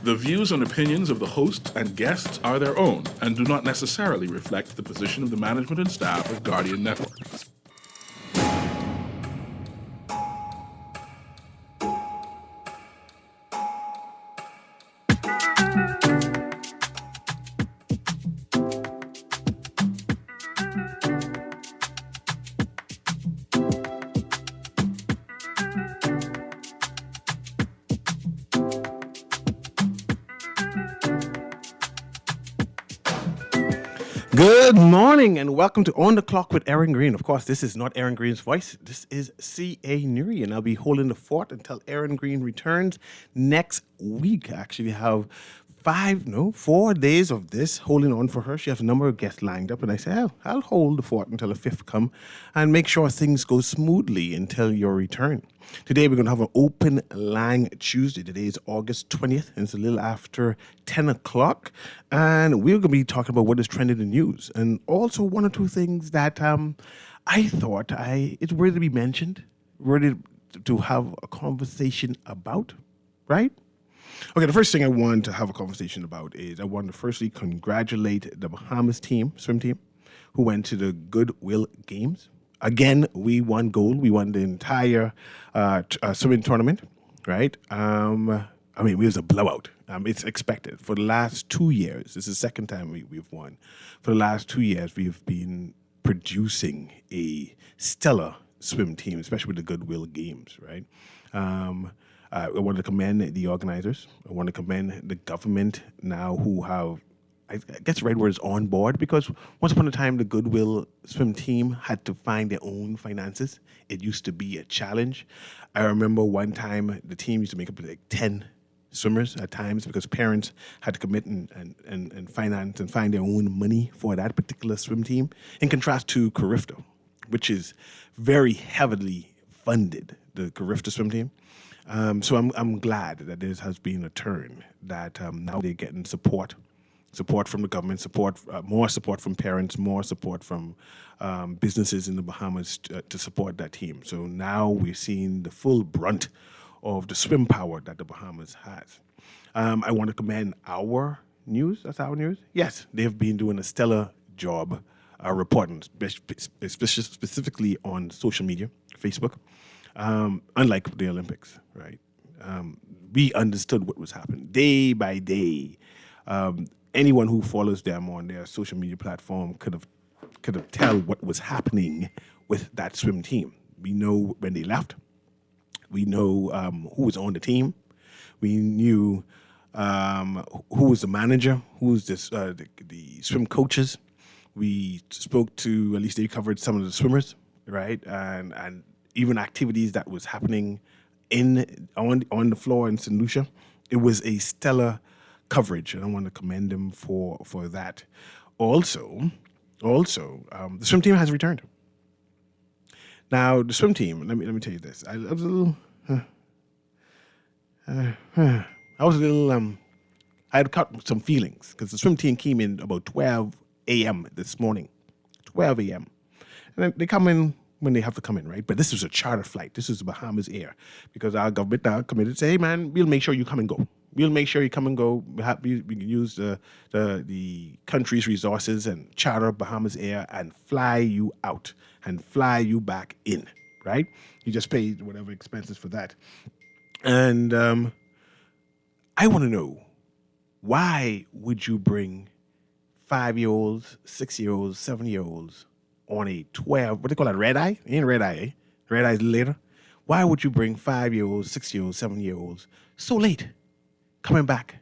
The views and opinions of the host and guests are their own and do not necessarily reflect the position of the management and staff of Guardian Network. Good morning and welcome to On the Clock with Erin Greene. Of course, this is not Erin Greene's voice. This is C.A. Nuri, and I'll be holding the fort until Erin Greene returns next week. I actually have 4 days of this holding on for her. She has a number of guests lined up, and I said, I'll hold the fort until the fifth come and make sure things go smoothly until your return. Today, we're going to have an open line Tuesday. Today is August 20th, and it's a little after 10 o'clock. And we're going to be talking about what is trending in the news. And also one or two things that I thought it's worthy to be mentioned, worthy to have a conversation about, right? Okay, the first thing I want to have a conversation about is I want to firstly congratulate the Bahamas team, swim team, who went to the Goodwill Games. Again, we won gold. We won the entire swimming tournament, right? It was a blowout. It's expected. For the last 2 years, this is the second time we've won. For the last 2 years, we've been producing a stellar swim team, especially with the Goodwill Games, right? I want to commend the organizers. I want to commend the government now who have, I guess the right word is on board, because once upon a time, the Goodwill swim team had to find their own finances. It used to be a challenge. I remember one time the team used to make up like 10 swimmers at times because parents had to commit and finance and find their own money for that particular swim team, in contrast to Carifta, which is very heavily funded, the Carifta swim team. So I'm glad that there has been a turn, that now they're getting support from the government, more support from parents, more support from businesses in the Bahamas to support that team. So now we're seeing the full brunt of the swim power that the Bahamas has. I want to commend our news. That's our news. Yes, they've been doing a stellar job reporting, specifically on social media, Facebook. Unlike the Olympics, right? We understood what was happening day by day. Anyone who follows them on their social media platform could have tell what was happening with that swim team. We know when they left. We know who was on the team. We knew who was the manager, who was the swim coaches. We spoke to, at least they covered some of the swimmers, right? And even activities that was happening on the floor in St. Lucia. It was a stellar coverage, and I want to commend them for that. Also, the swim team has returned. Now, the swim team, let me tell you this. I was a little, I had caught some feelings because the swim team came in about 12 a.m. this morning, 12 a.m. And then they come in when they have to come in, right? But this was a charter flight. This is the Bahamas Air, because our government now committed to say, hey, man, we'll make sure you come and go. We'll make sure you come and go. We can use the country's resources and charter Bahamas Air and fly you out and fly you back in, right? You just pay whatever expenses for that. And I want to know, why would you bring 5-year-olds, 6-year-olds, 7-year-olds on a 12, what they call that, red eye? It ain't red eye, eh? Red eye's later. Why would you bring 5-year-olds, 6-year-olds, 7-year-olds so late coming back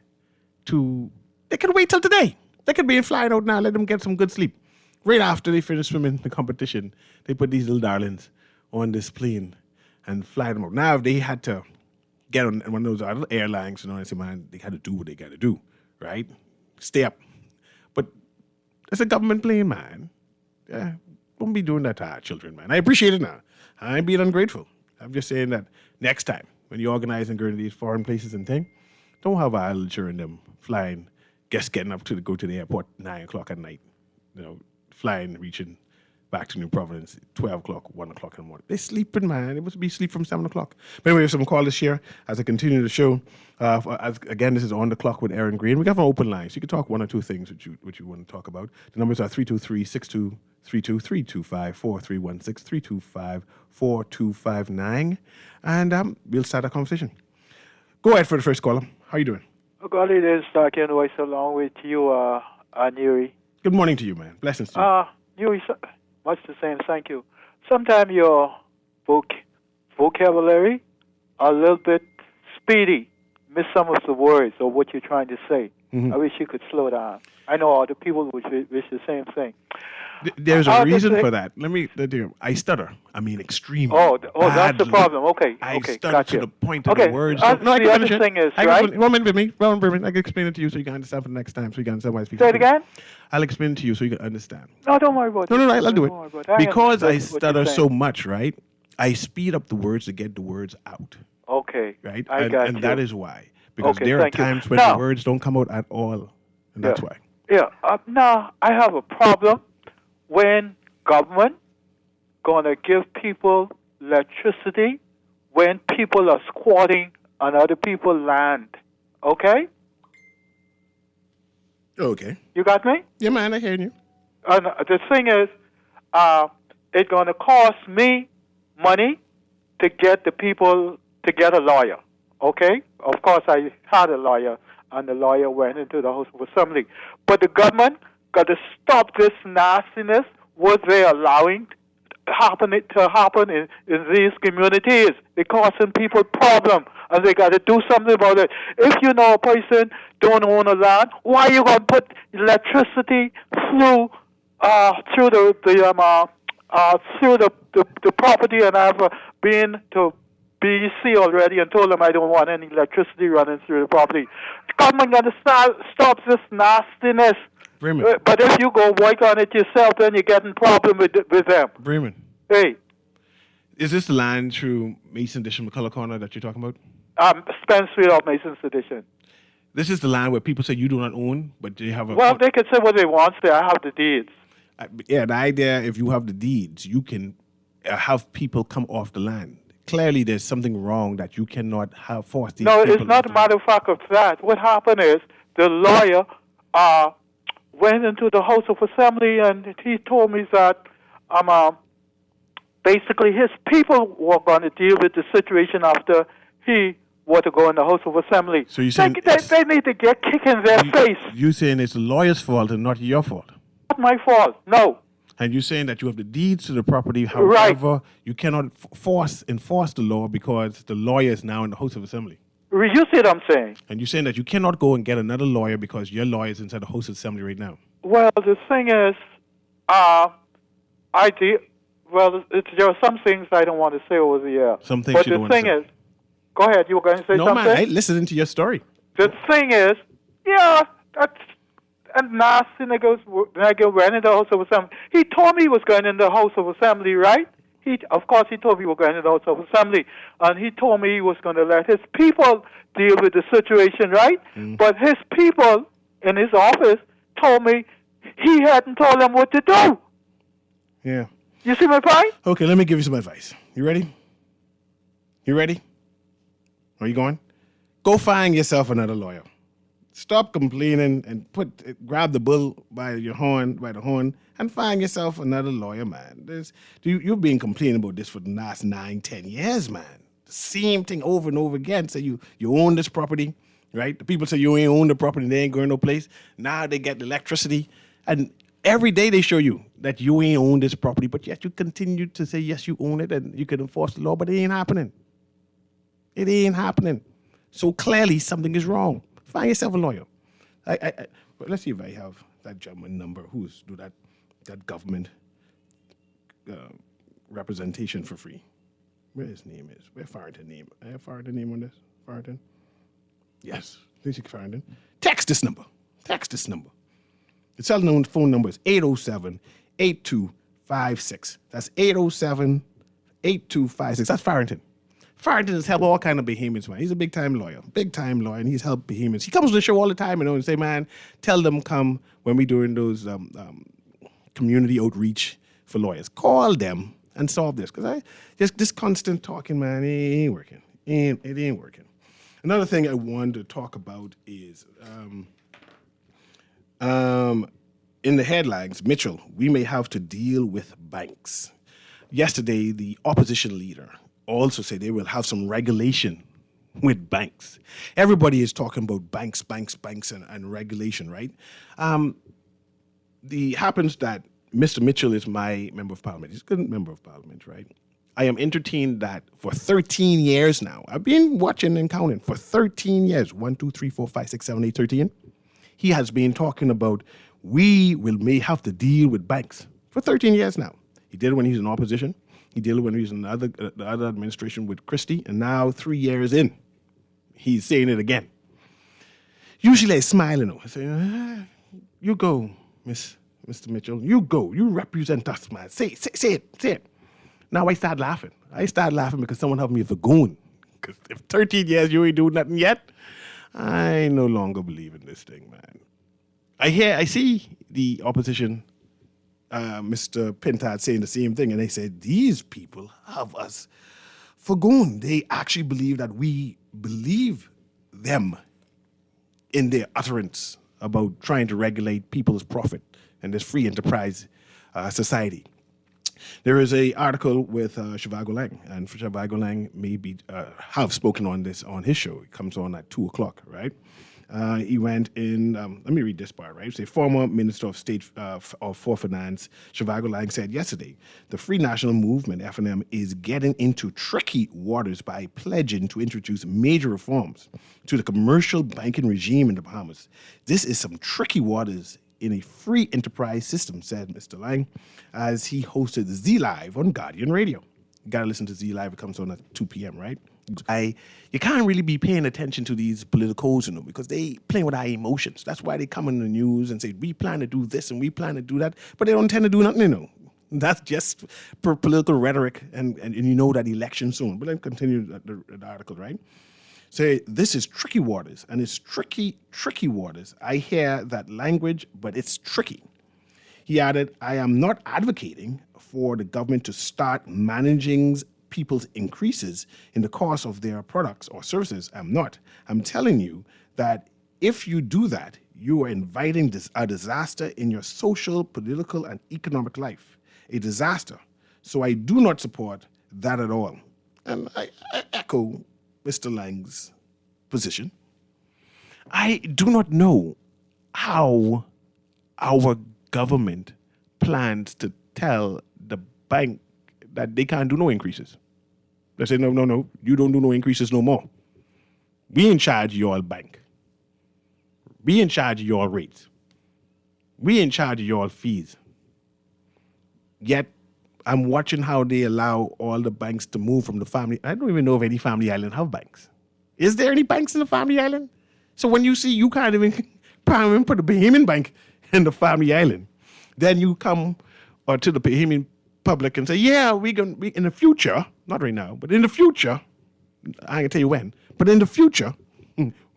to, they could wait till today. They could be flying out now, let them get some good sleep. Right after they finish swimming the competition, they put these little darlings on this plane and fly them out. Now, if they had to get on one of those other airlines, I say, man, they had to do what they got to do, right? Stay up. But it's a government plane, man. Yeah. Don't be doing that to our children, man. I appreciate it now. I ain't being ungrateful. I'm just saying that next time, when you organize and go to these foreign places and things, don't have our little children them flying, getting up to go to the airport 9 o'clock at night, flying, reaching back to New Providence, 12 o'clock, 1 o'clock in the morning. They sleeping, man. It must be sleep from 7 o'clock. But anyway, we have some call this year as I continue the show. Again, this is On the Clock with Erin Greene. We have an open line, so you can talk one or two things which you want to talk about. The numbers are 323-6232, 325-4316, 325-4259. And we'll start a conversation. Go ahead for the first caller. How you doing? Oh, golly, this is Darken Voice along with you, Neri. Good morning to you, man. Blessings to you. Neri, much the same, thank you. Sometimes your vocabulary a little bit speedy, miss some of the words or what you're trying to say. Mm-hmm. I wish you could slow down. I know other people would wish the same thing. There's a reason for that. I stutter. I mean, extremely. Oh, that's the problem. Okay, I stutter gotcha. to the point of the words. The other thing is, right? 1 minute with me. 1 minute. I can explain it to you so you can understand for the next time. So you can understand why I speak. Say it again? I'll explain it to you so you can understand. No, don't worry about it. No, I'll do it. Because I stutter saying. so much, right? I speed up the words to get the words out. Okay. Right? I got you. And that is why. Because there are thank you. times when the words don't come out at all. And that's why. Yeah. Now, I have a problem when government going to give people electricity when people are squatting on other people's land. Okay? Okay. You got me? Yeah, man, I hear you. And the thing is, it's going to cost me money to get the people to get a lawyer. Okay? Of course, I had a lawyer, and the lawyer went into the House of Assembly. But the government got to stop this nastiness, what they're allowing to happen in these communities. It's causing people problem, and they got to do something about it. If you know a person don't own a land, why are you going to put electricity through the property? And I've been to BC already and told them I don't want any electricity running through the property. The government got to stop this nastiness. Bremen. But if you go work on it yourself, then you're getting problem with them. Bremen. Hey. Is this the line through Mason Edition, McCullough Corner that you're talking about? Spence Street of Mason's Edition. This is the line where people say you do not own, but you have a... Well, they can say what they want. I have the deeds. The idea, if you have the deeds, you can have people come off the land. Clearly, there's something wrong that you cannot force these people. No, it's not a matter of fact of that. What happened is the lawyer went into the House of Assembly and he told me that basically his people were going to deal with the situation after he were to go in the House of Assembly. So you're saying they need to get kicked in their face. You're saying it's the lawyer's fault and not your fault? Not my fault, no. And you're saying that you have the deeds to the property, however, you cannot enforce the law because the lawyer is now in the House of Assembly. You see what I'm saying? And you're saying that you cannot go and get another lawyer because your lawyer is inside the House of Assembly right now. Well, the thing is, there are some things I don't want to say over the air. Some things you don't want to say. But the thing is, go ahead, you were going to say something? No, man, I'm listening to your story. The thing is, that's a nasty nigga went into the House of Assembly. He told me he was going in the House of Assembly, right? Of course, he told me he was going in the House of Assembly. And he told me he was going to let his people deal with the situation, right? But his people in his office told me he hadn't told them what to do. Yeah. You see my point? Okay, let me give you some advice. You ready? You ready? Are you going? Go find yourself another lawyer. Stop complaining and grab the bull by the horn, and find yourself another lawyer, man. You've been complaining about this for the last 9-10 years, man. The same thing over and over again. Say you own this property, right? The people say you ain't own the property, they ain't going no place. Now they get the electricity, and every day they show you that you ain't own this property, but yet you continue to say yes, you own it, and you can enforce the law, but it ain't happening. It ain't happening. So clearly something is wrong. Find yourself a lawyer. Let's see if I have that gentleman number. Who's do that government representation for free? Where his name is? Where Farrington name? I have Farrington name on this. Farrington. Yes, this is Farrington. Text this number. The cell phone number is 807-8256. That's 807-8256. That's Farrington. Farrington has helped all kind of behemoths, man. He's a big-time lawyer, and he's helped behemoths. He comes to the show all the time, and say, man, tell them come when we doing those community outreach for lawyers. Call them and solve this. Because this constant talking, man, it ain't working. It ain't working. Another thing I wanted to talk about is in the headlines, Mitchell, we may have to deal with banks. Yesterday, the opposition leader also said they will have some regulation with banks. Everybody is talking about banks, and regulation, right? The happens that Mr. Mitchell is my member of parliament. He's a good member of parliament, right? I am entertained that for 13 years now. I've been watching and counting for 13 years. 1, 2, 3, 4, 5, 6, 7, 8, 13. He has been talking about may have to deal with banks for 13 years now. He did it when he was in opposition. He did it when he was in the other administration with Christie. And now 3 years in, he's saying it again. Usually I smile, I say, you go, Mr. Mitchell. You go. You represent us, man. Say it. Now I start laughing. Because someone helped me with a goon. Because if 13 years you ain't doing nothing yet, I no longer believe in this thing, man. I see the opposition, Mr. Pintard, saying the same thing, and they said, these people have us for goon. They actually believe that we believe them in their utterance about trying to regulate people's profit and this free enterprise society. There is an article with Shivago Lang, and Shivago Lang maybe have spoken on this on his show. It comes on at 2 o'clock, right? He went in, let me read this part, right? Say, former Minister of State for Finance, Shivago Lang, said yesterday, the Free National Movement, FNM, is getting into tricky waters by pledging to introduce major reforms to the commercial banking regime in the Bahamas. This is some tricky waters in a free enterprise system, said Mr. Lang, as he hosted Z Live on Guardian Radio. You got to listen to Z Live. It comes on at 2 p.m., right? You can't really be paying attention to these politicals, because they playing with our emotions. That's why they come in the news and say, we plan to do this and we plan to do that, but they don't tend to do nothing, That's just political rhetoric, and that election soon. But let me continue the article, right? Say, this is tricky waters, and it's tricky waters. I hear that language, but it's tricky. He added, I am not advocating for the government to start managing people's increases in the cost of their products or services. I'm not. I'm telling you that if you do that, you are inviting a disaster in your social, political, and economic life. A disaster. So I do not support that at all. And I echo Mr. Lang's position. I do not know how our government plans to tell the bank that they can't do no increases. They say, no, you don't do no increases no more. We in charge of your bank. We in charge of your rates. We in charge of your fees. Yet, I'm watching how they allow all the banks to move from the family. I don't even know if any family island have banks. Is there any banks in the family island? So when you see you can't even put the Bahamian bank in the family island, then you come to the Bahamian public and say, yeah, we in the future, not right now, but in the future, I can tell you when, but in the future,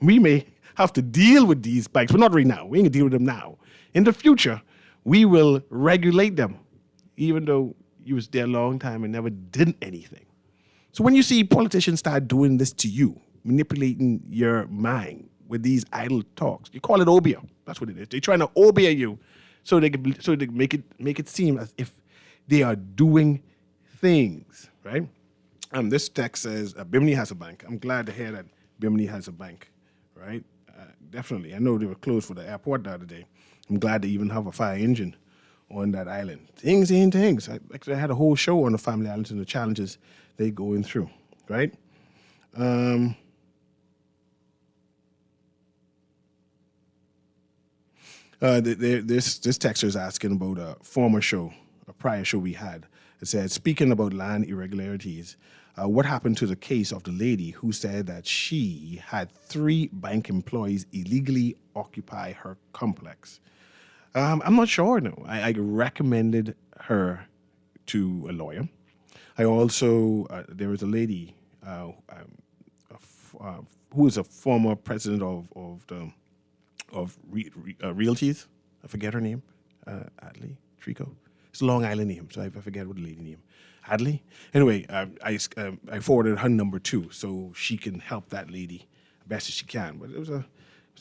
we may have to deal with these banks, but not right now. We ain't gonna deal with them now. In the future, we will regulate them, even though you was there a long time and never did anything. So when you see politicians start doing this to you, manipulating your mind with these idle talks, you call it obia. That's what it is. They're trying to obia you so they can make it seem as if they are doing things, right? This text says Bimini has a bank. I'm glad to hear that Bimini has a bank, right? Definitely. I know they were closed for the airport the other day. I'm glad they even have a fire engine on that island. Things ain't things. I had a whole show on the family islands and the challenges they going through, right? This texter is asking about a former show, a prior show we had. It said, speaking about land irregularities, what happened to the case of the lady who said that she had 3 bank employees illegally occupy her complex? I'm not sure, no. I recommended her to a lawyer. I also, there was a lady who is a former president of Realties. I forget her name. Adley Trico. It's a Long Island name, so I forget what the lady name. Hadley? Anyway, I forwarded her number too, so she can help that lady best as she can. But it was a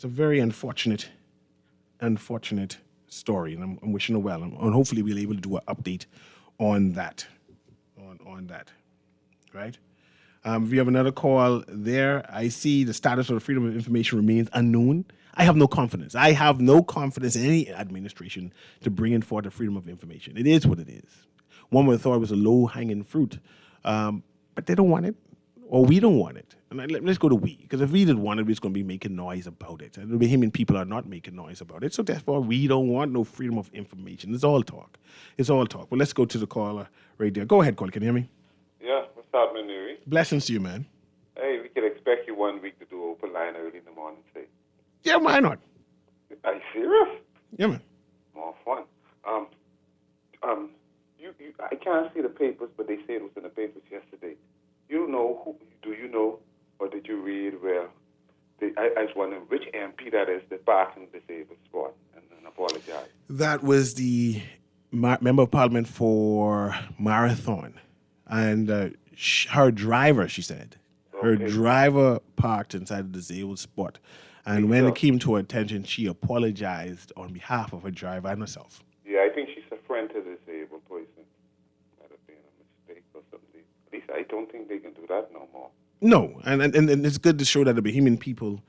very unfortunate story, and I'm wishing her well. And hopefully we'll be able to do an update on that. On that, right? We have another call there. I see the status of the Freedom of Information remains unknown. I have no confidence. I have no confidence in any administration to bring in forth the freedom of information. It is what it is. One would have thought it was a low-hanging fruit, but they don't want it, or we don't want it. And let's go to we, because if we didn't want it, we're just going to be making noise about it. And the Bahamian people are not making noise about it, so therefore we don't want no freedom of information. It's all talk. It's all talk. But let's go to the caller right there. Go ahead, caller. Can you hear me? Yeah, what's up, Manuri? Blessings to you, man. Hey, we can expect you 1 week to do open line early in the morning, say. Yeah, why not? Are you serious? Yeah, man. More fun. I can't see the papers, but they said it was in the papers yesterday. Do you know, or did you read where, I was wondering which MP that is that barked in the disabled spot, and apologize. That was the member of parliament for Marathon. And her driver, she said, her driver parked inside the disabled spot. And when it came to her attention, she apologized on behalf of her driver and herself. Yeah, I think she's a friend to the disabled person. Might have been a mistake or something. At least I don't think they can do that no more. No, and it's good to show that the Bahamian people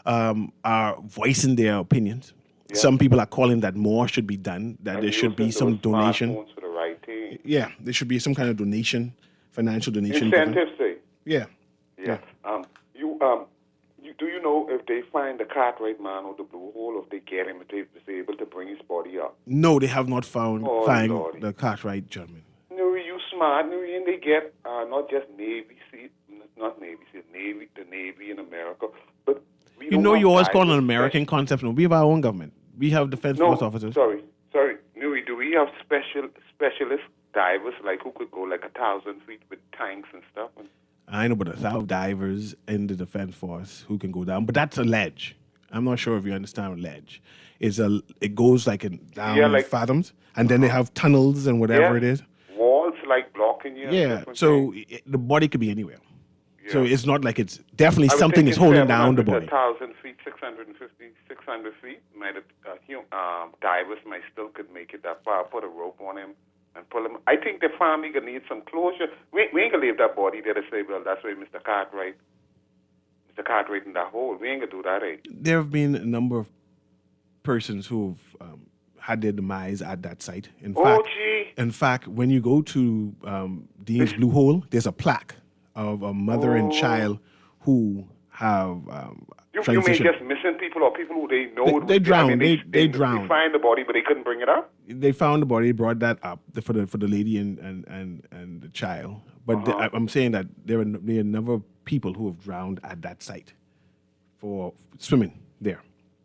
are voicing their opinions. Yeah. Some people are calling that more should be done, that there should be some donation. For the right thing. Yeah, there should be some kind of donation, financial donation. Incentives, say. Yeah. Yeah. Do you know if they find the Cartwright man or the Blue Hole, if they get him, if they're able to bring his body up? No, they have not found the Cartwright gentleman. No, you smart. No, and they get not just Navy SEAL, not Navy SEAL, the Navy in America, but we you always call it an American concept. No, we have our own government. We have Defense Force officers. Sorry. No, do we have specialist divers who could go 1,000 feet with tanks and stuff? I know, but 1,000 divers in the Defense Force who can go down, but that's a ledge. I'm not sure if you understand what ledge. It goes down fathoms, and then they have tunnels and whatever it is. Walls blocking you. Yeah, so the body could be anywhere. Yeah. So it's not like it's definitely something is holding down the body. 1,000 feet, 650, 600 feet. Divers might still could make it that far. Put a rope on him and pull him. I think the family gonna need some closure. We ain't gonna leave that body there to say, well, that's why Mr. Cartwright in that hole. We ain't gonna do that, eh? There have been a number of persons who've had their demise at that site. In fact, when you go to Dean's Blue Hole, there's a plaque of a mother and child who have You mean just missing people or people who they know? They drowned. They drowned. They find the body, but they couldn't bring it up? They found the body, brought that up for the lady and the child. But I'm saying that there are a number of people who have drowned at that site for swimming there.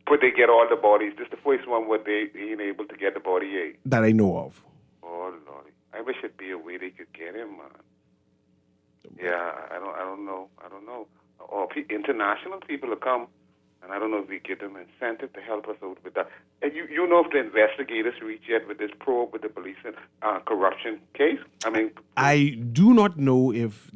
But they get all the bodies. This is the first one where they ain't able to get the body, eh? That I know of. Oh, Lordy. I wish it'd be a way they could get him, man. Yeah, I don't know. Or international people will come, and I don't know if we give them incentive to help us out with that. And you know if the investigators reach yet with this probe with the police and corruption case? I do not know if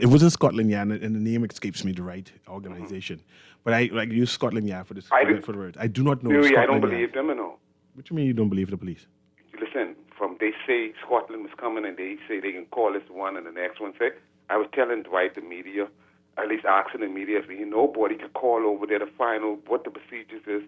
it was in Scotland Yard, and the name escapes me, the right organization. But I use Scotland Yard for this for the word. I do not know. Really, I don't believe them, no. What do you mean you don't believe the police? Listen, they say Scotland was coming, and they say they can call this one, and the next one say. I was telling Dwight, the media, at least asking the media if nobody could call over there to find out what the procedures is.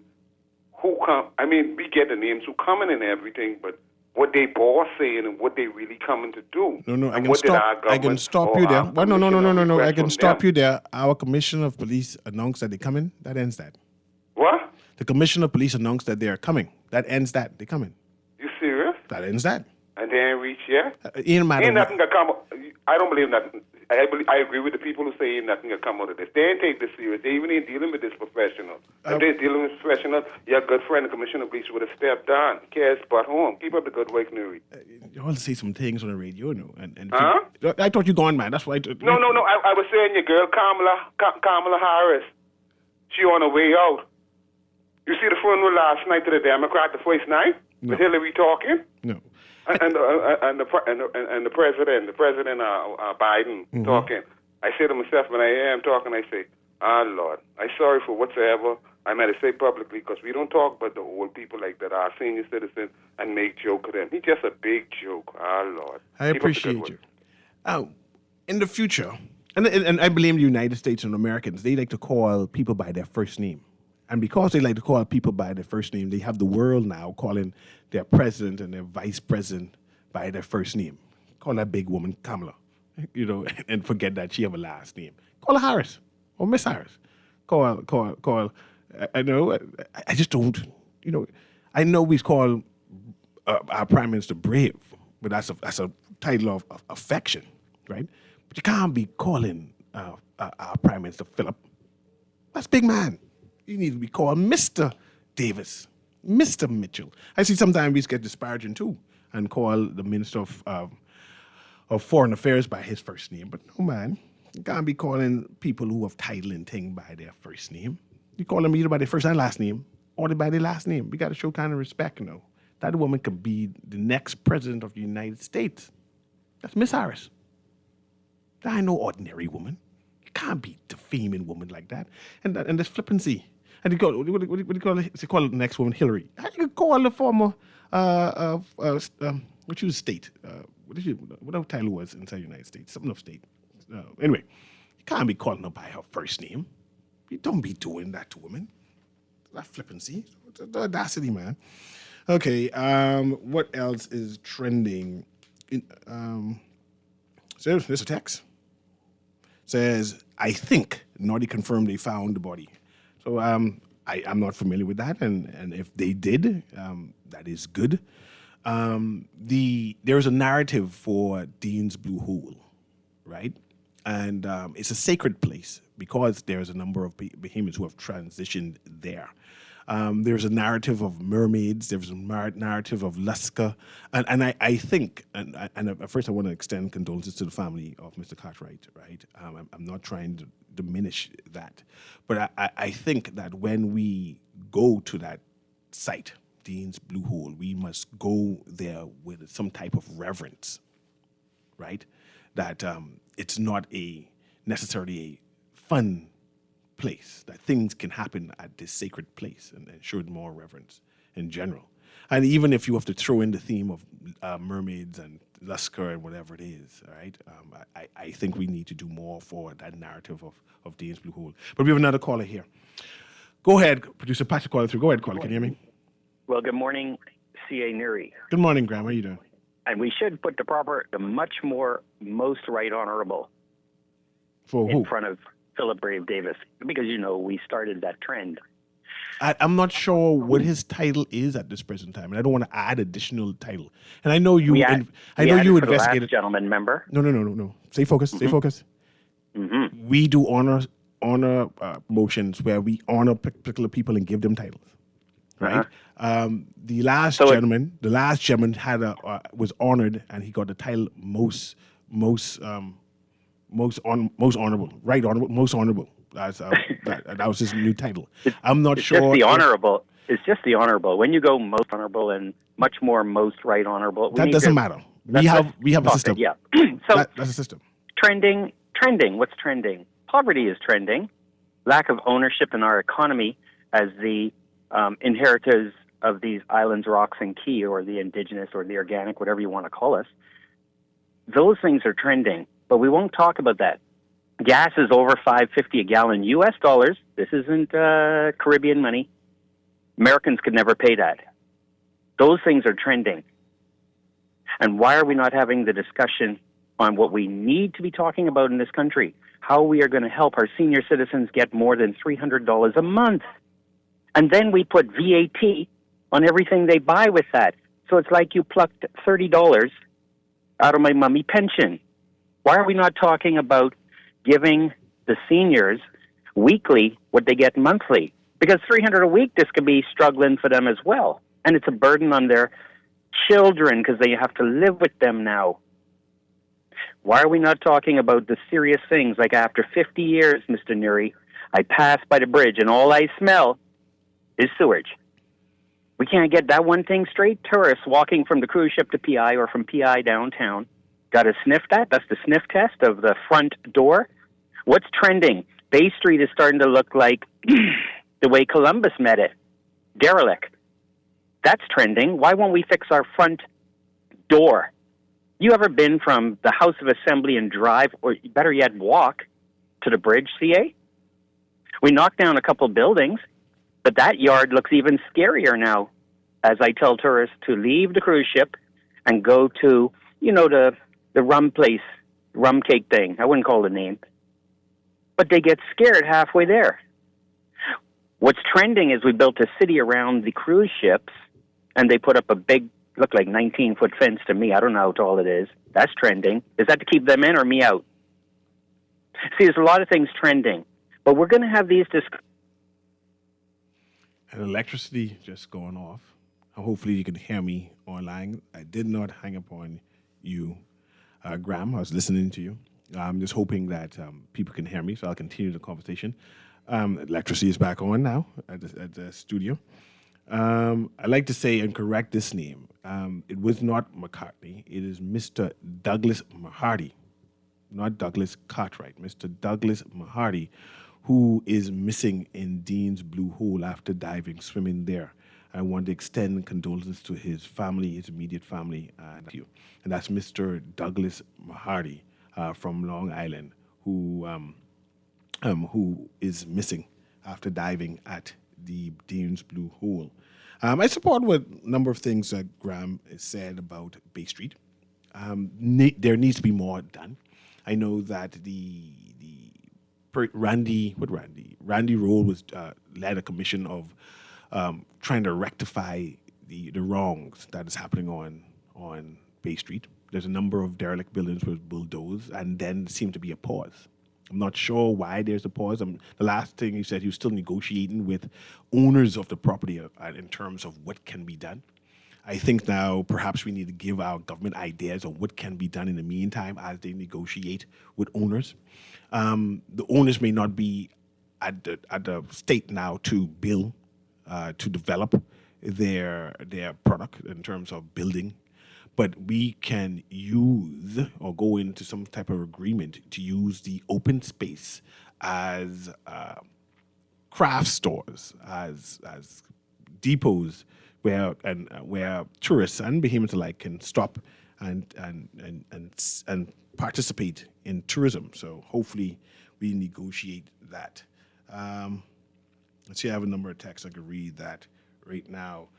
Who come? We get the names who coming and everything, but what they boss saying and what they really coming to do. No, I can stop you there. Well, no. I can stop you there. Our commissioner of police announced that they're coming. That ends that. What? The commissioner of police announced that they are coming. That ends that. They're coming. You serious? That ends that. And they ain't reach yet? Ain't nothing gonna come. I don't believe nothing. I agree with the people who say nothing will come out of this. They ain't take this serious. They even ain't dealing with this professional. If they're dealing with professional, your good friend, the commissioner of police, would have stepped down. Cares but home. Keep up the good work, Nuri. You all say some things on the radio, no? I thought you gone, man. That's why. No. I was saying your girl, Kamala Harris. She on her way out. You see the funeral last night to the Democrat, the first night? No. With Hillary talking? No. the president Biden talking. I say to myself when I am talking, I say, Lord, I'm sorry for whatsoever I might have said publicly, because we don't talk about the old people like that, our senior citizens, and make joke of them. He's just a big joke. Lord. I appreciate you. In the future, and I blame the United States and Americans, they like to call people by their first name. And because they like to call people by their first name, they have the world now calling their president and their vice president by their first name. Call that big woman Kamala, and forget that she have a last name. Call her Harris or Miss Harris. Call. I know. I just don't. I know we call our prime minister brave, but that's a title of affection, right? But you can't be calling our prime minister Philip. That's big man. You need to be called Mr. Davis, Mr. Mitchell. I see sometimes we get disparaging too and call the Minister of Foreign Affairs by his first name. But no, man, you can't be calling people who have title and thing by their first name. You call them either by their first and last name or by their last name. We got to show kind of respect, That woman could be the next president of the United States. That's Miss Harris. That ain't no ordinary woman. You can't be defaming woman like that. And this flippancy. And you call what do you call it? They call the next woman Hillary. How you call the former what you state? Whatever title was inside the United States, something of state. Anyway, you can't be calling her by her first name. You don't be doing that to women. That flippancy, the audacity, man. Okay, what else is trending? So there's a text. Says, I think Nordy confirmed they found the body. So I'm not familiar with that, and if they did, that is good. There's a narrative for Dean's Blue Hole, right? And it's a sacred place because there's a number of behemoths who have transitioned there. There's a narrative of mermaids. There's a narrative of Lusca. And I think, and first I want to extend condolences to the family of Mr. Cartwright, right? I'm not trying to diminish that. But I think that when we go to that site, Dean's Blue Hole, we must go there with some type of reverence, right? That it's not necessarily a fun place, that things can happen at this sacred place and show more reverence in general. And even if you have to throw in the theme of mermaids and Lusca and whatever it is, right? I think we need to do more for that narrative of Dean's Blue Hole. But we have another caller here. Go ahead, producer Patrick, caller through. Go ahead, caller. Can you hear me? Well, good morning, C.A. Neary. Good morning, Graham. How are you doing? And we should put the much more most right honorable for in who? front of Philip Brave Davis, because we started that trend. I'm not sure what his title is at this present time, and I don't want to add additional title. And I know you. I know you investigated. Last gentleman, member. No. Stay focused. Stay focused. Mm-hmm. We do honor motions where we honor particular people and give them titles. Right. The last gentleman had was honored, and he got the title most honorable, right honorable, most honorable. That was his new title. I'm not sure. Just the honorable. It's just the honorable. When you go most honorable and much more most right honorable, that doesn't matter. We have a system. Yeah. So that's a system. Trending. What's trending? Poverty is trending. Lack of ownership in our economy as the inheritors of these islands, rocks, and key, or the indigenous, or the organic, whatever you want to call us. Those things are trending, but we won't talk about that. Gas is over $5.50 a gallon U.S. dollars. This isn't Caribbean money. Americans could never pay that. Those things are trending. And why are we not having the discussion on what we need to be talking about in this country? How we are going to help our senior citizens get more than $300 a month. And then we put VAT on everything they buy with that. So it's like you plucked $30 out of my mummy pension. Why are we not talking about giving the seniors weekly what they get monthly? Because $300 a week, this could be struggling for them as well. And it's a burden on their children because they have to live with them now. Why are we not talking about the serious things? Like after 50 years, Mr. Neary, I pass by the bridge and all I smell is sewage. We can't get that one thing straight. Tourists walking from the cruise ship to PI or from PI downtown got to sniff that. That's the sniff test of the front door. What's trending? Bay Street is starting to look like the way Columbus met it. Derelict. That's trending. Why won't we fix our front door? You ever been from the House of Assembly and drive, or better yet, walk to the bridge, CA? We knocked down a couple buildings, but that yard looks even scarier now as I tell tourists to leave the cruise ship and go to, the rum place, rum cake thing. I wouldn't call the name. But they get scared halfway there. What's trending is we built a city around the cruise ships, and they put up a big, look like 19-foot fence to me. I don't know how tall it is. That's trending. Is that to keep them in or me out? See, there's a lot of things trending. But we're going to have these discussions. And electricity just going off. Hopefully you can hear me online. I did not hang up on you, Graham. I was listening to you. I'm just hoping that people can hear me, so I'll continue the conversation. Electricity is back on now at the studio. I'd like to say and correct this name. It was not McCartney. It is Mr. Douglas Mahardy, not Douglas Cartwright. Mr. Douglas Mahardy, who is missing in Dean's Blue Hole after diving, swimming there. I want to extend condolences to his family, his immediate family, and you. And that's Mr. Douglas Mahardy from Long Island, who is missing after diving at the Dean's Blue Hole. I support what a number of things that Graham said about Bay Street. There needs to be more done. I know that Randy Roll was led a commission of trying to rectify the wrongs that is happening on Bay Street. There's a number of derelict buildings was bulldozed, and then seemed to be a pause. I'm not sure why there's a pause. The last thing he said, he was still negotiating with owners of the property in terms of what can be done. I think now perhaps we need to give our government ideas on what can be done in the meantime as they negotiate with owners. The owners may not be at the state now to build, to develop their product in terms of building, but we can use or go into some type of agreement to use the open space as craft stores, as depots where tourists and behemoths alike can stop and participate in tourism. So hopefully we negotiate that. Let's see, I have a number of texts. I could read that right now.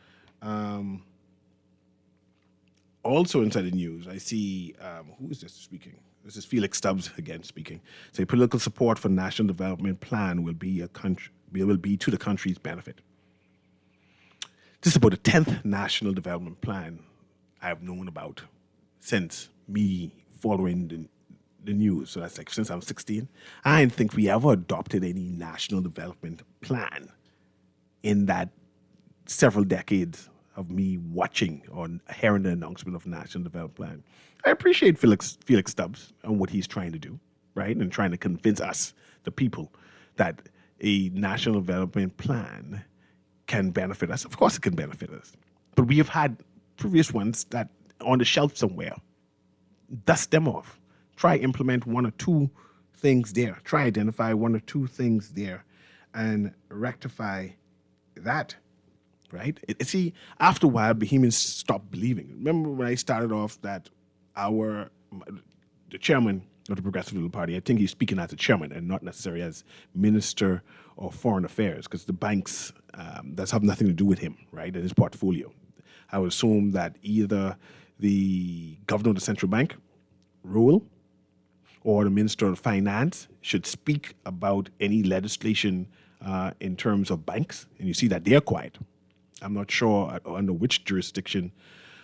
Also inside the news, I see, who is this speaking? This is Felix Stubbs again speaking. Say political support for National Development Plan will be to the country's benefit. This is about the 10th National Development Plan I have known about since me following the news. So that's like since I'm 16. I didn't think we ever adopted any national development plan in that several decades of me watching or hearing the announcement of National Development Plan. I appreciate Felix Stubbs and what he's trying to do, right? And trying to convince us, the people, that a National Development Plan can benefit us. Of course it can benefit us. But we have had previous ones that on the shelf somewhere. Dust them off. Try implement one or two things there. Try identify one or two things there and rectify that, right? See, after a while, Bohemians stopped believing. Remember when I started off that the chairman of the Progressive Liberal Party, I think he's speaking as a chairman and not necessarily as Minister of Foreign Affairs, because the banks, that's have nothing to do with him, right, and his portfolio. I would assume that either the governor of the central bank, Rule, or the Minister of Finance should speak about any legislation in terms of banks, and you see that they're quiet. I'm not sure under which jurisdiction,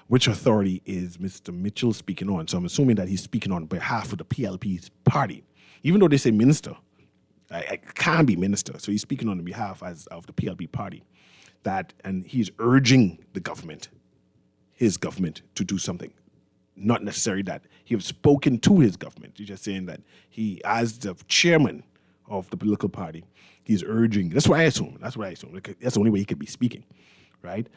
which authority is Mr. Mitchell speaking on. So I'm assuming that he's speaking on behalf of the PLP's party. Even though they say minister, I can't be minister. So he's speaking on behalf of the PLP party. And he's urging the government, his government, to do something. Not necessarily that he has spoken to his government. He's just saying that he, as the chairman of the political party, he's urging. That's what I assume. Like, that's the only way he could be speaking, right?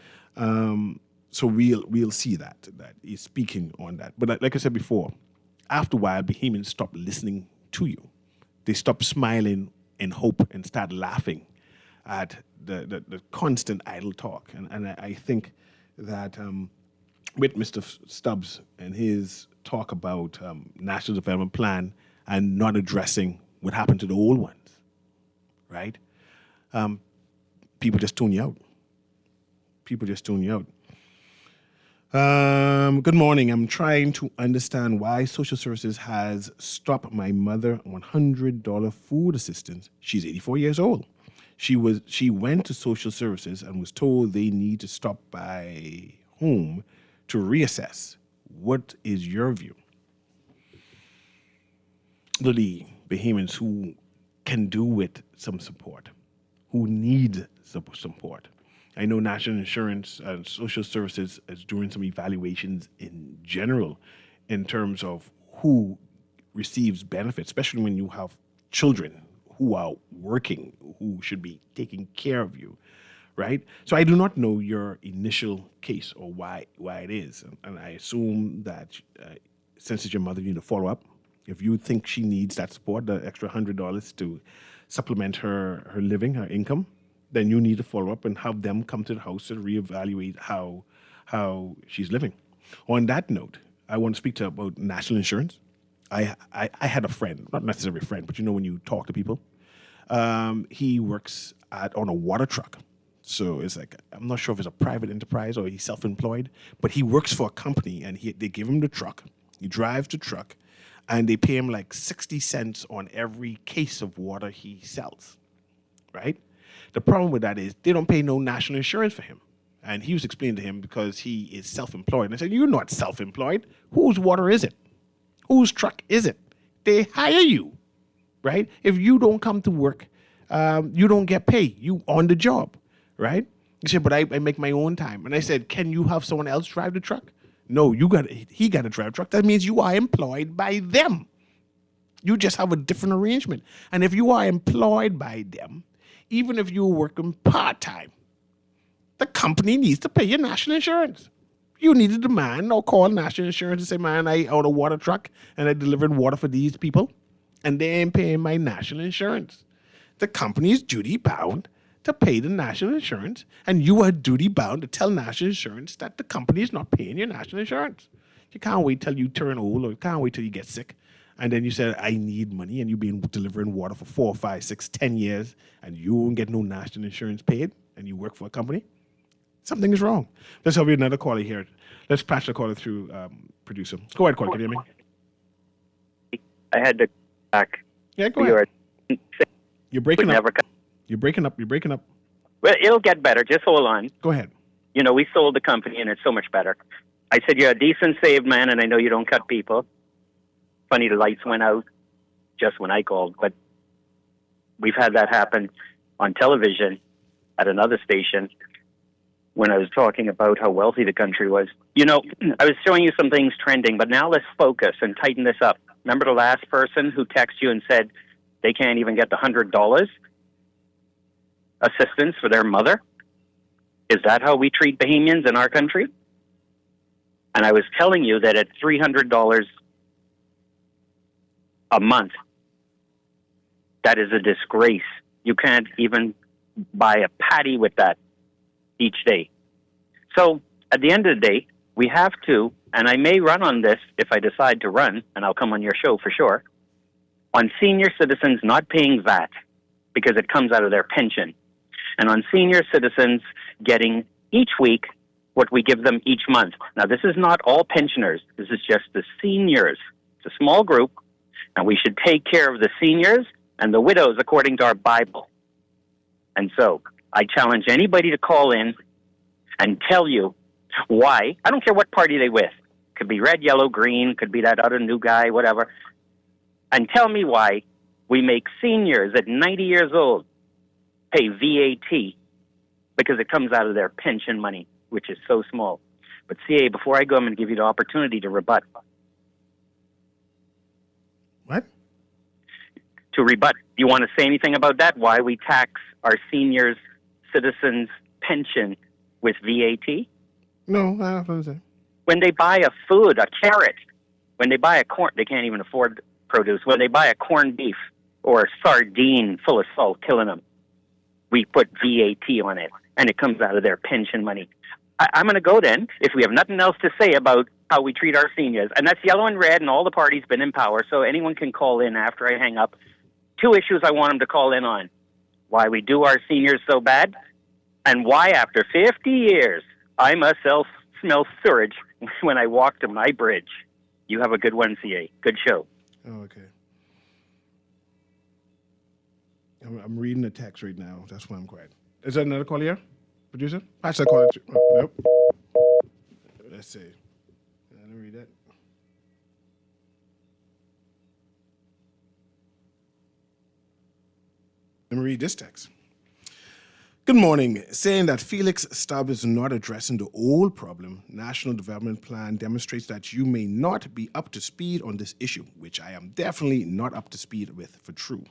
So we'll see that he's speaking on that. But like I said before, after a while, Bahamians stop listening to you. They stop smiling in hope and start laughing at the constant idle talk. And I think that with Mr. Stubbs and his talk about National Development Plan and not addressing what happened to the old ones, right? People just tune you out. People just tune you out. Good morning. I'm trying to understand why social services has stopped my mother $100 food assistance. She's 84 years old. She went to social services and was told they need to stop by home to reassess. What is your view? The Bahamians who can do with some support, who need some support. I know National Insurance and Social Services is doing some evaluations in general in terms of who receives benefits, especially when you have children who are working, who should be taking care of you, right? So I do not know your initial case or why it is. And I assume that since it's your mother, you need to follow up. If you think she needs that support, the extra $100 to supplement her living, her income, then you need to follow up and have them come to the house and reevaluate how she's living. On that note, I want to speak to about national insurance. I had a friend, not necessarily a friend, but when you talk to people, he works on a water truck. So it's like, I'm not sure if it's a private enterprise or he's self-employed, but he works for a company and they give him the truck. He drives the truck and they pay him like 60 cents on every case of water he sells, right? The problem with that is they don't pay no national insurance for him. And he was explaining to him because he is self-employed. And I said, you're not self-employed. Whose water is it? Whose truck is it? They hire you, right? If you don't come to work, you don't get paid. You on the job, right? He said, but I make my own time. And I said, can you have someone else drive the truck? No, he got to drive the truck. That means you are employed by them. You just have a different arrangement. And if you are employed by them, even if you're working part-time, the company needs to pay your national insurance. You need to demand or call national insurance and say, man, I own a water truck and I delivered water for these people and they ain't paying my national insurance. The company is duty bound to pay the national insurance and you are duty bound to tell national insurance that the company is not paying your national insurance. You can't wait till you turn old or you can't wait till you get sick. And then you said, I need money, and you've been delivering water for 4, 5, 6, 10 years, and you won't get no national insurance paid, and you work for a company? Something is wrong. Let's have another caller here. Let's patch the caller through, producer. Go ahead, caller. Can you hear me? I had to back. Yeah, go ahead. You're breaking up. You're breaking up. You're breaking up. Well, it'll get better. Just hold on. Go ahead. We sold the company, and it's so much better. I said, you're a decent saved man, and I know you don't cut people. Funny, the lights went out just when I called, but we've had that happen on television at another station when I was talking about how wealthy the country was. I was showing you some things trending, but now let's focus and tighten this up. Remember the last person who texted you and said they can't even get the $100 assistance for their mother? Is that how we treat Bahamians in our country? And I was telling you that at $300 a month, that is a disgrace. You can't even buy a patty with that each day. So at the end of the day, we have to, and I may run on this if I decide to run, and I'll come on your show for sure, on senior citizens not paying VAT because it comes out of their pension, and on senior citizens getting each week what we give them each month. Now, this is not all pensioners. This is just the seniors. It's a small group. And we should take care of the seniors and the widows according to our Bible. And so I challenge anybody to call in and tell you why. I don't care what party they with. Could be red, yellow, green. Could be that other new guy, whatever. And tell me why we make seniors at 90 years old pay VAT because it comes out of their pension money, which is so small. But CA, before I go, I'm going to give you the opportunity to rebut. What? To rebut. You want to say anything about that? Why we tax our seniors, citizens' pension with VAT? No, I don't understand. When they buy a food, a carrot, when they buy a corn, they can't even afford produce. When they buy a corned beef or a sardine full of salt, killing them, we put VAT on it, and it comes out of their pension money. I'm going to go then, if we have nothing else to say about how we treat our seniors. And that's yellow and red, and all the parties been in power, so anyone can call in after I hang up. 2 issues I want them to call in on. Why we do our seniors so bad, and why after 50 years I myself smell sewage when I walk to my bridge. You have a good one, CA. Good show. Oh, okay. I'm reading the text right now. That's why I'm quiet. Is that another call here, producer? Patch that call. Nope. Let's see. Let me read that. Let me read this text. Good morning. Saying that Felix Stubb is not addressing the old problem, National Development Plan demonstrates that you may not be up to speed on this issue, which I am definitely not up to speed with for true.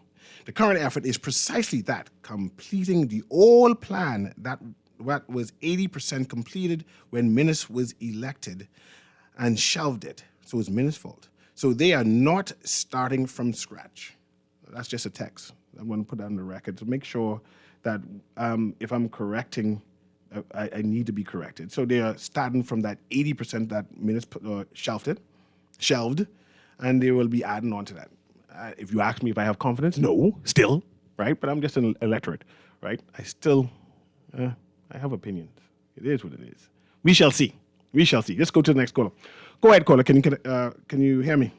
The current effort is precisely that, completing the old plan that was 80% completed when Minnis was elected and shelved it. So it's Minnis' fault. So they are not starting from scratch. That's just a text. I want to put that on the record to make sure that if I'm correcting, I need to be corrected. So they are starting from that 80% that Minnis shelved, and they will be adding on to that. If you ask me if I have confidence, no, still, right? But I'm just an electorate, right? I still, I have opinions. It is what it is. We shall see. We shall see. Let's go to the next caller. Go ahead, caller. Can you hear me?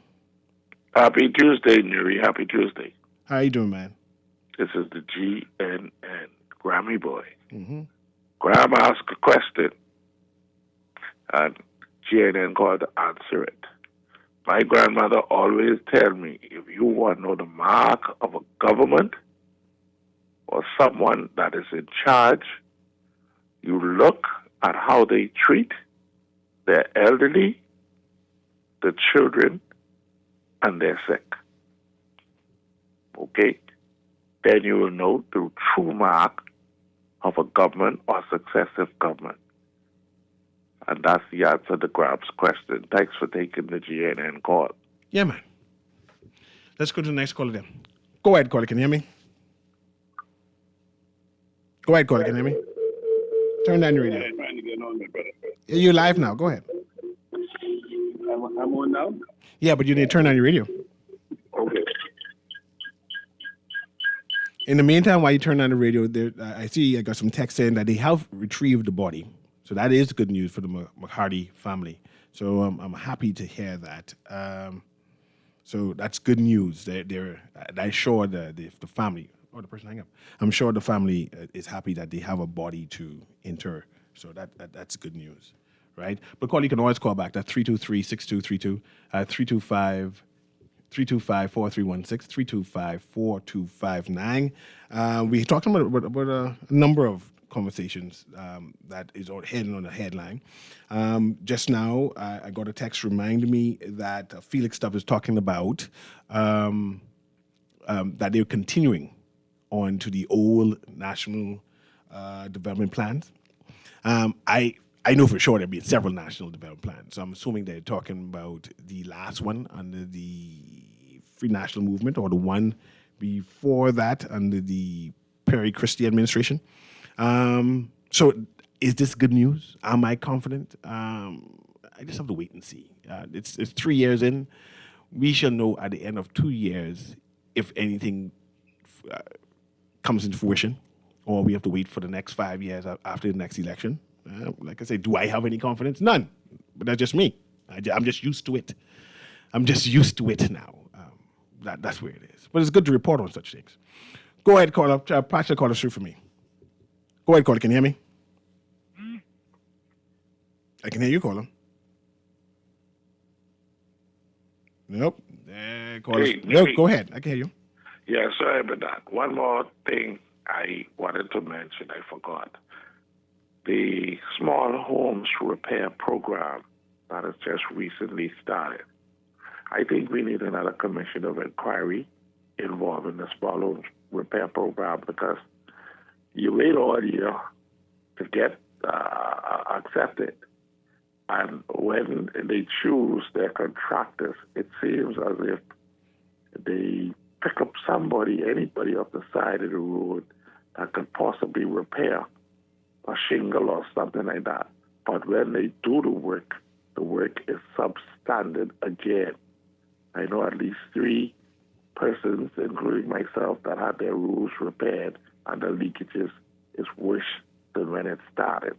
Happy Tuesday, Nuri. Happy Tuesday. How you doing, man? This is the GNN Grammy boy. Mm-hmm. Graham asked a question, and GNN called to answer it. My grandmother always tell me, if you want to know the mark of a government or someone that is in charge, you look at how they treat their elderly, the children, and their sick. Okay? Then you will know the true mark of a government or successive government. And that's the answer to Grab's question. Thanks for taking the GNN call. Yeah, man. Let's go to the next caller then. Go ahead, caller. Can you hear me? Go ahead, caller. Can you hear me? Turn down your radio. I'm trying to get on there, brother. You're live now. Go ahead. I'm on now? Yeah, but you need to turn on your radio. Okay. In the meantime, while you turn on the radio, I see I got some text saying that they have retrieved the body. So that is good news for the McCarty family. So I'm happy to hear that. So that's good news. I sure the family, or the person hang up, I'm sure the family is happy that they have a body to inter. So that's good news, right? But call, you can always call back. That's 323-6232, 325-4316, 325-4259. We talked about a number of conversations that is heading on the headline. Just now, I got a text reminding me that Felix Stubb is talking about that they're continuing on to the old national development plans. I know for sure there'll be several national development plans, so I'm assuming they're talking about the last one under the Free National Movement, or the one before that under the Perry Christie administration. So is this good news? Am I confident? I just have to wait and see. It's 3 years in. We shall know at the end of 2 years if anything comes into fruition, or we have to wait for the next 5 years after the next election. Like I say, do I have any confidence? None. But that's just me. I'm just used to it. I'm just used to it now. That's where it is. But it's good to report on such things. Go ahead, caller. Patch the caller through for me. Go ahead, caller. Can you hear me? I can hear you, caller. Nope. Caller. Hey, Nope. Go ahead. I can hear you. Yeah, sorry about that. One more thing I wanted to mention, I forgot. The small homes repair program that has just recently started. I think we need another commission of inquiry involving the small homes repair program, because you wait all year to get accept it. And when they choose their contractors, it seems as if they pick up anybody off the side of the road that could possibly repair a shingle or something like that. But when they do the work is substandard again. I know at least 3 persons, including myself, that had their roofs repaired, and the leakages is worse than when it started.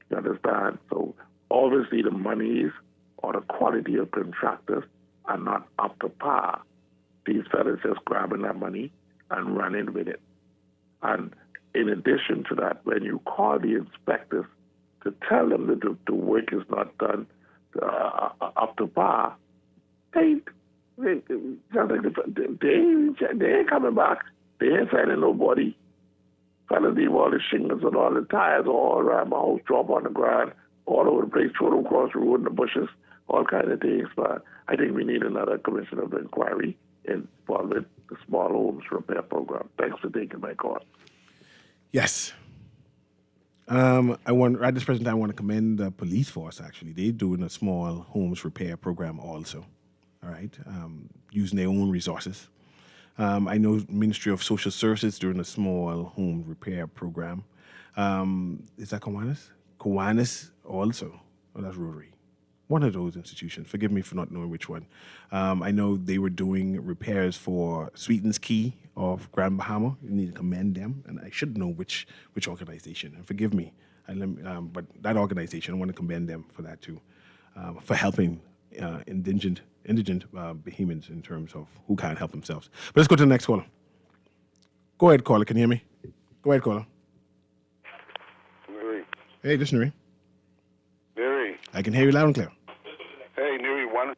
You understand? So obviously the monies or the quality of contractors are not up to par. These fellas just grabbing that money and running with it. And in addition to that, when you call the inspectors to tell them that the work is not done up to par, they ain't coming back. They ain't finding nobody. Fellas leave all the shingles and all the tires all around my house, drop on the ground, all over the place, throw them across the road in the bushes, all kinds of things. But I think we need another commission of inquiry involving the small homes repair program. Thanks for taking my call. Yes. At this present time, I want to commend the police force, actually. They're doing a small homes repair program also, all right, using their own resources. I know Ministry of Social Services doing a small home repair program. Is that Kiwanis? Kiwanis also. Oh, that's Rotary. One of those institutions. Forgive me for not knowing which one. I know they were doing repairs for Sweeten's Key of Grand Bahama. You need to commend them, and I should know which organization. And forgive me, but that organization, I want to commend them for that too, for helping indigent Bahamians in terms of who can't help themselves. But let's go to the next caller. Go ahead, caller. Can you hear me? Go ahead, caller. Nuri. Hey, this is Nuri. Nuri. I can hear you loud and clear. Hey, Nuri, one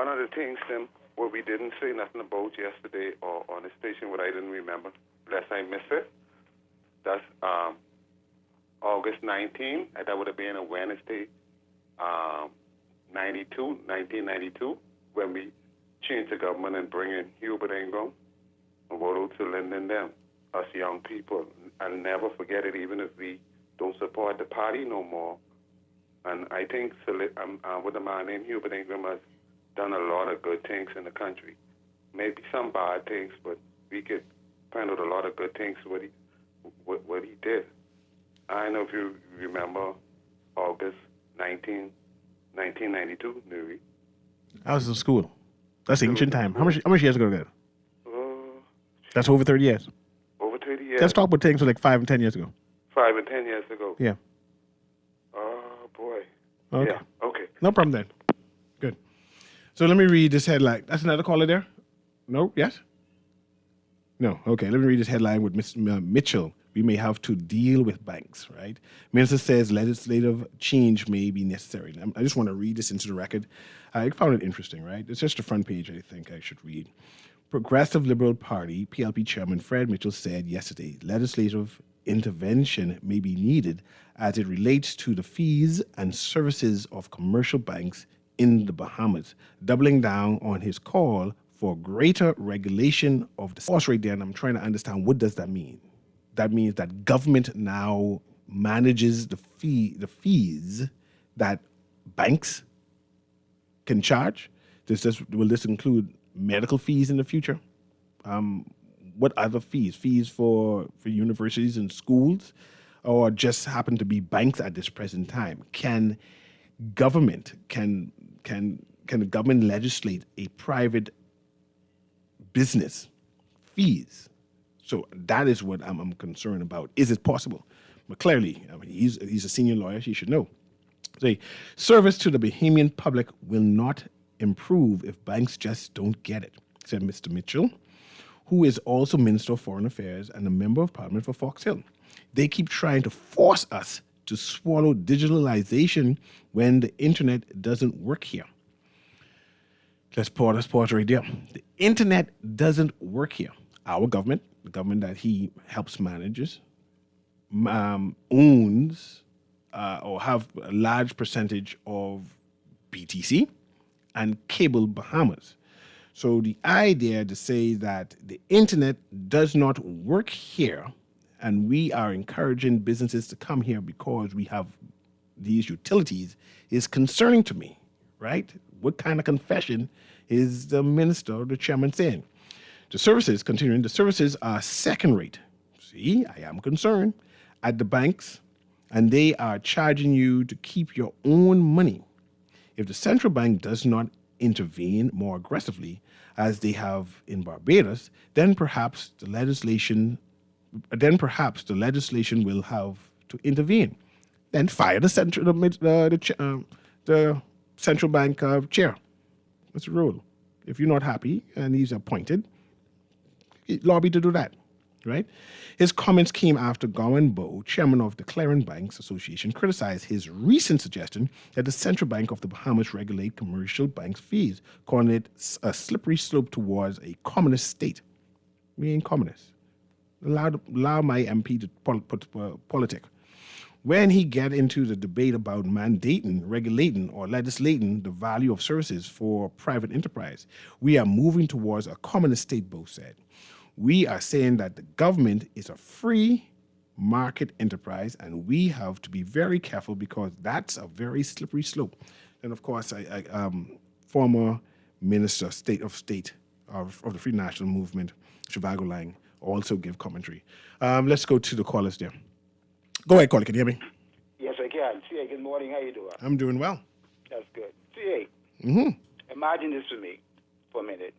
of the things, Tim, what we didn't say nothing about yesterday or on the station, what I didn't remember, unless I missed it, that's August 19th, that would have been a Wednesday, 1992, when we changed the government and bring in Hubert Ingram and Wodo to Lyndon them, us young people. I'll never forget it, even if we don't support the party no more. And I think with a man named Hubert Ingram has done a lot of good things in the country. Maybe some bad things, but we could find out a lot of good things what he did. I don't know if you remember August 1992, Nuri. I was in school. That's ancient time. How much years ago that? That's over 30 years. Over 30 years. Let's talk about things like 5 and 10 years ago. 5 and 10 years ago. Yeah. Oh, boy. Okay. Yeah, okay. No problem then. Good. So let me read this headline. That's another caller there? No? Yes? No. Okay. Let me read this headline with Ms. Mitchell. We may have to deal with banks, right? Minister says legislative change may be necessary. I just want to read this into the record. I found it interesting, right? It's just the front page I think I should read. Progressive Liberal Party, PLP Chairman Fred Mitchell said yesterday legislative intervention may be needed as it relates to the fees and services of commercial banks in the Bahamas, doubling down on his call for greater regulation of the source rate there. And I'm trying to understand, what does that mean? That means that government now manages the fees that banks can charge. Will this include medical fees in the future? What other fees? Fees for universities and schools, or just happen to be banks at this present time? Can government the government legislate a private business fees? So that is what I'm concerned about. Is it possible? But clearly, I mean, he's a senior lawyer. He should know. Say, service to the Bahamian public will not improve if banks just don't get it, said Mr. Mitchell, who is also Minister of Foreign Affairs and a member of Parliament for Fox Hill. They keep trying to force us to swallow digitalization when the internet doesn't work here. Let's pause right there. The internet doesn't work here. Our government, the government that he helps manages, owns or have a large percentage of BTC and Cable Bahamas. So the idea to say that the internet does not work here and we are encouraging businesses to come here because we have these utilities is concerning to me, right? What kind of confession is the minister or the chairman saying? The services are second rate. See, I am concerned at the banks, and they are charging you to keep your own money. If the central bank does not intervene more aggressively, as they have in Barbados, then perhaps the legislation will have to intervene. Then fire the central bank chair. That's the rule. If you're not happy and he's appointed, lobby to do that, right? His comments came after Gowan Bowe, chairman of the Clearing Banks Association, criticized his recent suggestion that the Central Bank of the Bahamas regulate commercial banks' fees, calling it a slippery slope towards a communist state. We ain't communists. Allow my MP to politic. When he get into the debate about mandating, regulating, or legislating the value of services for private enterprise, we are moving towards a communist state, Bowe said. We are saying that the government is a free market enterprise, and we have to be very careful because that's a very slippery slope. And of course, former Minister of State of the Free National Movement, Shivago Lang, also give commentary. Let's go to the callers there. Go ahead, caller. Can you hear me? Yes, I can. CA, good morning. How you doing? I'm doing well. That's good. CA, imagine this for me for a minute.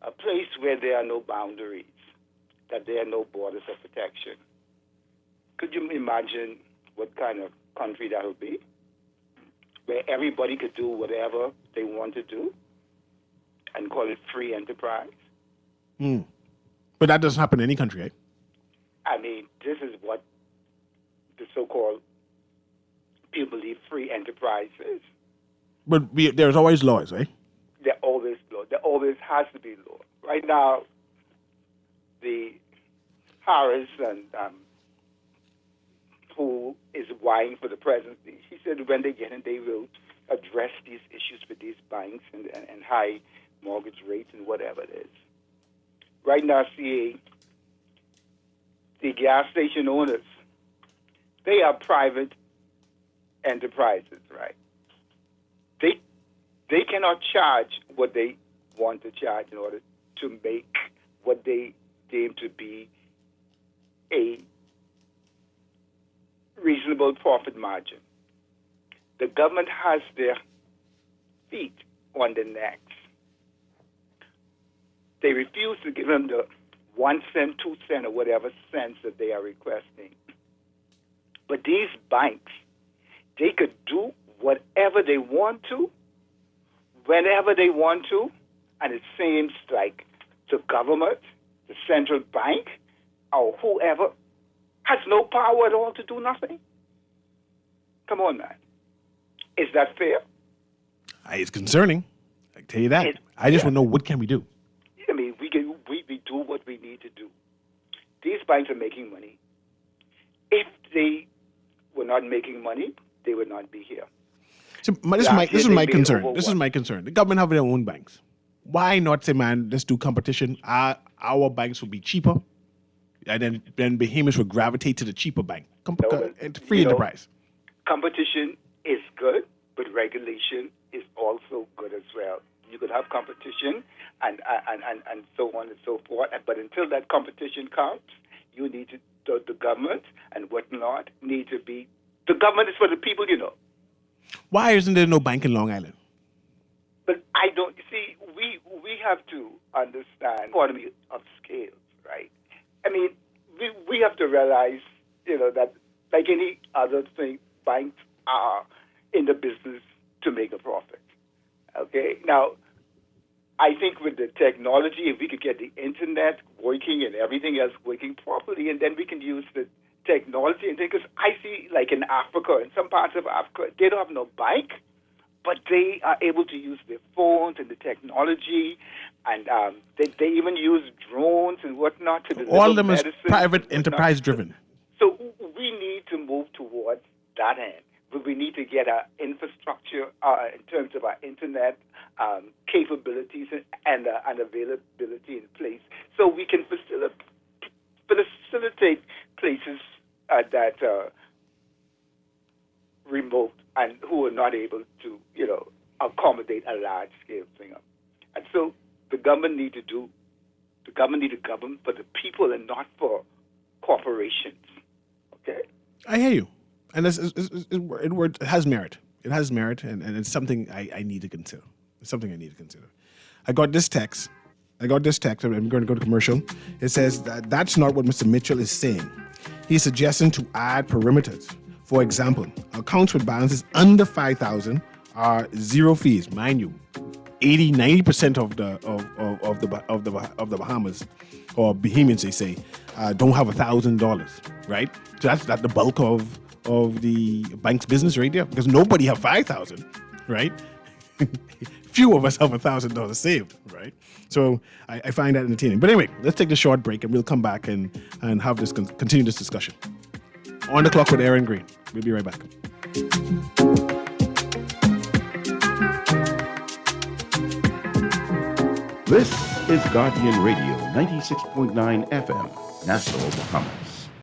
A place where there are no boundaries, that there are no borders of protection. Could you imagine what kind of country that would be? Where everybody could do whatever they want to do and call it free enterprise? But that doesn't happen in any country, right? I mean, this is what the so-called people believe free enterprise is. But there's always laws, right? There always law. There always has to be law. Right now, the Harris and who is vying for the presidency, he said when they get in, they will address these issues with these banks and high mortgage rates and whatever it is. Right now, CA, the gas station owners, they are private enterprises, right? They cannot charge what they want to charge in order to make what they deem to be a reasonable profit margin. The government has their feet on the necks. They refuse to give them the 1 cent, 2 cent, or whatever cents that they are requesting. But these banks, they could do whatever they want to, whenever they want to, and it seems like the government, the central bank, or whoever has no power at all to do nothing. Come on, man. Is that fair? It's concerning. I can tell you that. I just want to know, what can we do? I mean, we do what we need to do. These banks are making money. If they were not making money, they would not be here. So this is my concern. This is my concern. The government have their own banks. Why not say, man, let's do competition? Our banks will be cheaper, and then Bahamas will gravitate to the cheaper bank. Free enterprise. Competition is good, but regulation is also good as well. You could have competition and so on and so forth, but until that competition comes, you need to the government and whatnot need to be. The government is for the people, you know. Why isn't there no bank in Long Island? But I don't see. We have to understand economy of scales, right? I mean, we have to realize, you know, that like any other thing, banks are in the business to make a profit. Okay, now I think with the technology, if we could get the internet working and everything else working properly, and then we can use the technology, and because I see, like in Africa, in some parts of Africa, they don't have no bank, but they are able to use their phones and the technology, and they even use drones and whatnot to deliver all of them is medicine private enterprise driven. So we need to move towards that end. But we need to get our infrastructure in terms of our internet capabilities and availability in place, so we can facilitate that remote and who are not able to, accommodate a large scale thing. And so the government need to govern for the people and not for corporations. Okay? I hear you. And it has merit. It has merit, and it's something I need to consider. It's something I need to consider. I got this text. I'm going to go to commercial. It says that's not what Mr. Mitchell is saying. He's suggesting to add perimeters. For example, accounts with balances under 5,000 are zero fees, mind you. 90% of the Bahamas, or Bahamians they say, don't have $1,000, right? So that's the bulk of the bank's business right there, because nobody have 5,000, right? Few of us have $1,000 saved, right? So I find that entertaining. But anyway, let's take the short break and we'll come back and have this continue this discussion. On the Clock with Erin Greene. We'll be right back. This is Guardian Radio, 96.9 FM, Nassau, Bahamas.